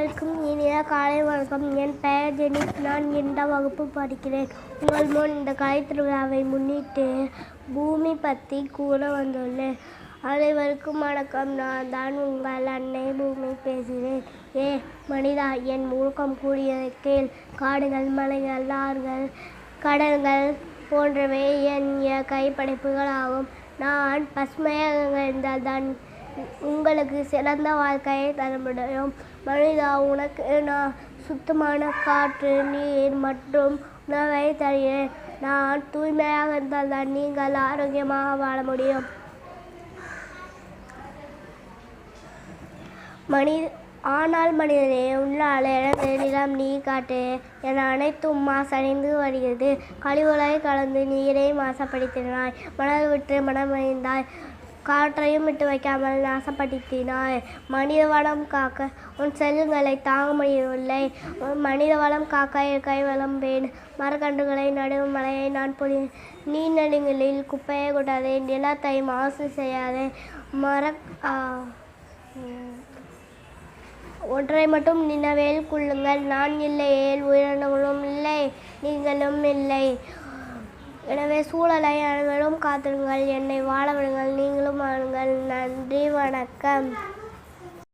அனைவருக்கும் இனிய காலை வணக்கம். என் பெயர் ஜெனிஸ். நான் 2ஆம் வகுப்பு படிக்கிறேன். உங்கள் முன் இந்த கலை திருவிழாவை முன்னிட்டு பூமி பற்றி கூற வந்துள்ளேன். அனைவருக்கும் வணக்கம். நான் தான் உங்கள் அன்னை பூமி பேசுகிறேன். மனிதா, என் முழுக்கம் கூடியதை கேள். காடுகள், மலைகள், ஆறுகள், கடல்கள் போன்றவை என் கைப்படைப்புகள் ஆகும். நான் பசுமையாக இருந்தால் தான் உங்களுக்கு சிறந்த வாழ்க்கையை தர முடியும். மனிதா, உனக்கு நான் சுத்தமான காற்று, நீர் மற்றும் உணவை தருகிறேன். நான் தூய்மையாக இருந்தால் தான் நீங்கள் ஆரோக்கியமாக வாழ முடியும். ஆனால் மனிதனே, உன்னால் எனது நிலம், நீர், காற்று என அனைத்தும் மாசடைந்து வருகிறது. கழிவுகளை கலந்து நீரை மாசப்படுத்தினாய். மணல் விட்டு மனமறிந்தாய். காற்றையும் விட்டு வைக்காமல் நாசப்படுத்தினாய். மனித வளம் காக்க உன் செல்லுங்களை தாங்க முடியவில்லை. மனித வளம் காக்க இயற்கை வளம் வேண்டு. மரக்கன்றுகளை நடும், மழையை நான் பொழி. நீர்நிலைகளில் குப்பையை கொட்டாதே, நிலத்தை மாசு செய்யாதே. ஒன்றை மட்டும் நினைவில் கொள்ளுங்கள், நான் இல்லையேல் உயிரினங்களும் இல்லை, நீங்களும் இல்லை. எனவே சூழலை அனைவரும் காத்திருங்கள், என்னை வாழ விடுங்கள், நீங்களும் வாழுங்கள். நன்றி, வணக்கம்.